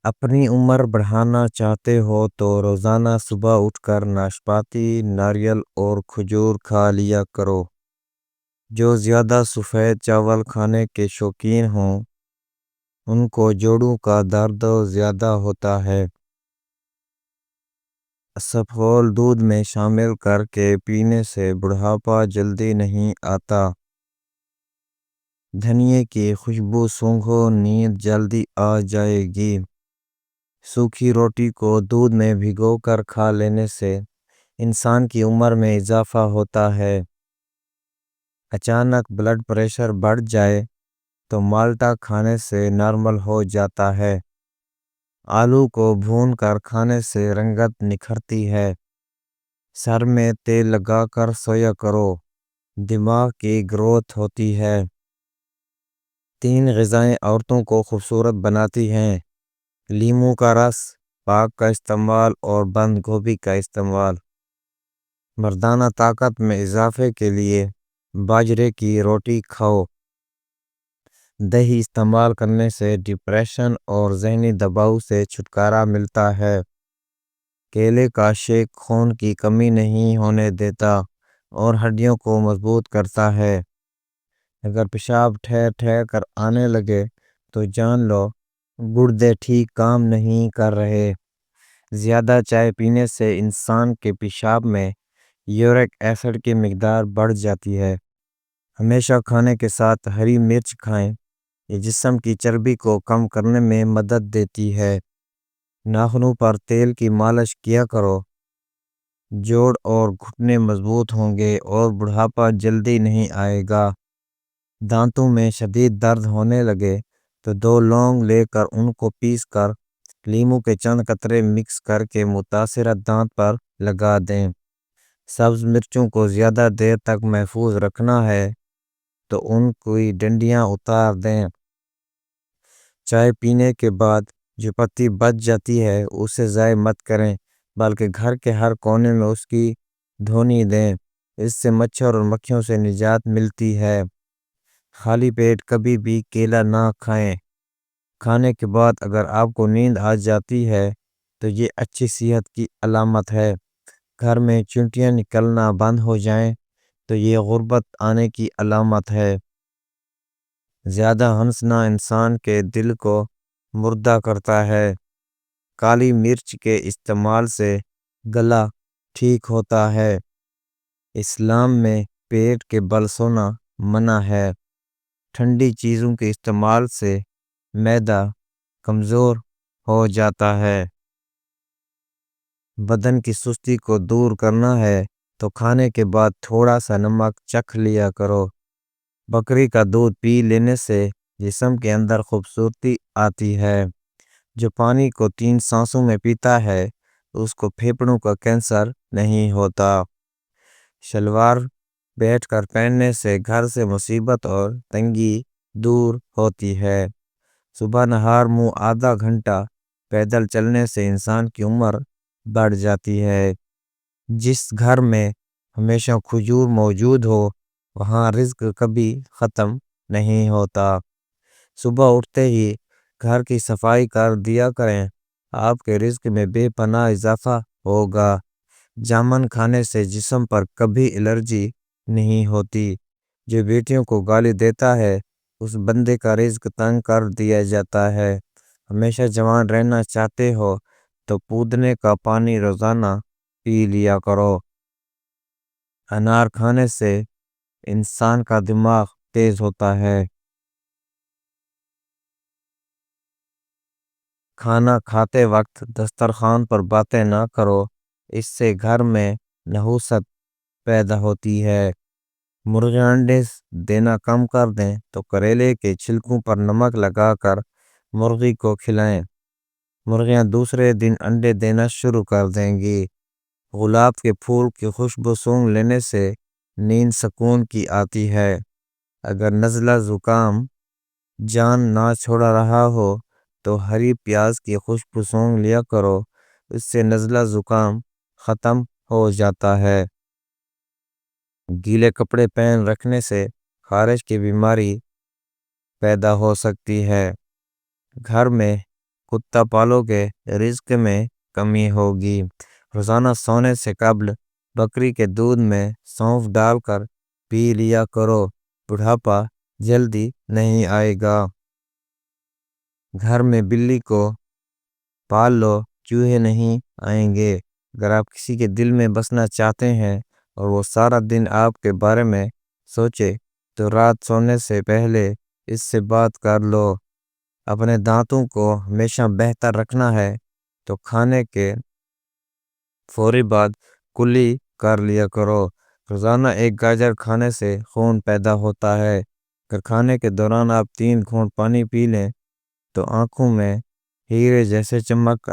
اپنی عمر بڑھانا چاہتے ہو تو روزانہ صبح اٹھ کر ناشپاتی، ناریل اور کھجور کھا لیا کرو۔ جو زیادہ سفید چاول کھانے کے شوقین ہوں ان کو جوڑوں کا درد زیادہ ہوتا ہے۔ اسپغول دودھ میں شامل کر کے پینے سے بڑھاپا جلدی نہیں آتا۔ دھنیے کی خوشبو سونگھو، نیند جلدی آ جائے گی۔ سوکھی روٹی کو دودھ میں بھگو کر کھا لینے سے انسان کی عمر میں اضافہ ہوتا ہے۔ اچانک بلڈ پریشر بڑھ جائے تو مالٹا کھانے سے نارمل ہو جاتا ہے۔ آلو کو بھون کر کھانے سے رنگت نکھرتی ہے۔ سر میں تیل لگا کر سویا کرو، دماغ کی گروتھ ہوتی ہے۔ 3 غذائیں عورتوں کو خوبصورت بناتی ہیں: لیموں کا رس، پاک کا استعمال اور بند گوبھی کا استعمال۔ مردانہ طاقت میں اضافے کے لیے باجرے کی روٹی کھاؤ۔ دہی استعمال کرنے سے ڈپریشن اور ذہنی دباؤ سے چھٹکارا ملتا ہے۔ کیلے کا شیک خون کی کمی نہیں ہونے دیتا اور ہڈیوں کو مضبوط کرتا ہے۔ اگر پیشاب ٹھہر ٹھہر کر آنے لگے تو جان لو گردے ٹھیک کام نہیں کر رہے۔ زیادہ چائے پینے سے انسان کے پیشاب میں یورک ایسڈ کی مقدار بڑھ جاتی ہے۔ ہمیشہ کھانے کے ساتھ ہری مرچ کھائیں، یہ جسم کی چربی کو کم کرنے میں مدد دیتی ہے۔ ناخنوں پر تیل کی مالش کیا کرو، جوڑ اور گھٹنے مضبوط ہوں گے اور بڑھاپا جلدی نہیں آئے گا۔ دانتوں میں شدید درد ہونے لگے تو 2 لونگ لے کر ان کو پیس کر لیموں کے چند قطرے مکس کر کے متاثرہ دانت پر لگا دیں۔ سبز مرچوں کو زیادہ دیر تک محفوظ رکھنا ہے تو ان کی ڈنڈیاں اتار دیں۔ چائے پینے کے بعد جو پتی بچ جاتی ہے اسے ضائع مت کریں بلکہ گھر کے ہر کونے میں اس کی دھونی دیں۔ اس سے مچھر اور مکھیوں سے نجات ملتی ہے۔ خالی پیٹ کبھی بھی کیلا نہ کھائیں۔ کھانے کے بعد اگر آپ کو نیند آ جاتی ہے تو یہ اچھی صحت کی علامت ہے۔ گھر میں چونٹیاں نکلنا بند ہو جائیں تو یہ غربت آنے کی علامت ہے۔ زیادہ ہنسنا انسان کے دل کو مردہ کرتا ہے۔ کالی مرچ کے استعمال سے گلا ٹھیک ہوتا ہے۔ اسلام میں پیٹ کے بل سونا منع ہے۔ ٹھنڈی چیزوں کے استعمال سے معدہ کمزور ہو جاتا ہے۔ بدن کی سستی کو دور کرنا ہے تو کھانے کے بعد تھوڑا سا نمک چکھ لیا کرو۔ بکری کا دودھ پی لینے سے جسم کے اندر خوبصورتی آتی ہے۔ جو پانی کو 3 سانسوں میں پیتا ہے اس کو پھیپھڑوں کا کینسر نہیں ہوتا۔ شلوار بیٹھ کر پہننے سے گھر سے مصیبت اور تنگی دور ہوتی ہے۔ صبح نہار منہ آدھا گھنٹہ پیدل چلنے سے انسان کی عمر بڑھ جاتی ہے۔ جس گھر میں ہمیشہ کھجور موجود ہو وہاں رزق کبھی ختم نہیں ہوتا۔ صبح اٹھتے ہی گھر کی صفائی کر دیا کریں، آپ کے رزق میں بے پناہ اضافہ ہوگا۔ جامن کھانے سے جسم پر کبھی الرجی نہیں ہوتی۔ جو بیٹیوں کو گالی دیتا ہے اس بندے کا رزق تنگ کر دیا جاتا ہے۔ ہمیشہ جوان رہنا چاہتے ہو تو پودنے کا پانی روزانہ پی لیا کرو۔ انار کھانے سے انسان کا دماغ تیز ہوتا ہے۔ کھانا کھاتے وقت دسترخوان پر باتیں نہ کرو، اس سے گھر میں نحوست پیدا ہوتی ہے۔ مرغیاں انڈے دینا کم کر دیں تو کریلے کے چھلکوں پر نمک لگا کر مرغی کو کھلائیں۔ مرغیاں دوسرے دن انڈے دینا شروع کر دیں گی۔ گلاب کے پھول کی خوشبو سونگھ لینے سے نیند سکون کی آتی ہے۔ اگر نزلہ زکام جان نہ چھوڑا رہا ہو تو ہری پیاز کی خوشبو سونگھ لیا کرو، اس سے نزلہ زکام ختم ہو جاتا ہے۔ گیلے کپڑے پہن رکھنے سے خارش کی بیماری پیدا ہو سکتی ہے۔ گھر میں کتا پالو گے رزق میں کمی ہوگی۔ روزانہ سونے سے قبل بکری کے دودھ میں سونف ڈال کر پی لیا کرو، بڑھاپا جلدی نہیں آئے گا۔ گھر میں بلی کو پال لو، چوہے نہیں آئیں گے۔ اگر آپ کسی کے دل میں بسنا چاہتے ہیں اور وہ سارا دن آپ کے بارے میں سوچے تو رات سونے سے پہلے اس سے بات کر لو۔ اپنے دانتوں کو ہمیشہ بہتر رکھنا ہے تو کھانے کے فوری بعد کلی کر لیا کرو۔ روزانہ ایک گاجر کھانے سے خون پیدا ہوتا ہے۔ اگر کھانے کے دوران آپ 3 گھونٹ پانی پی لیں تو آنکھوں میں ہیرے جیسے چمک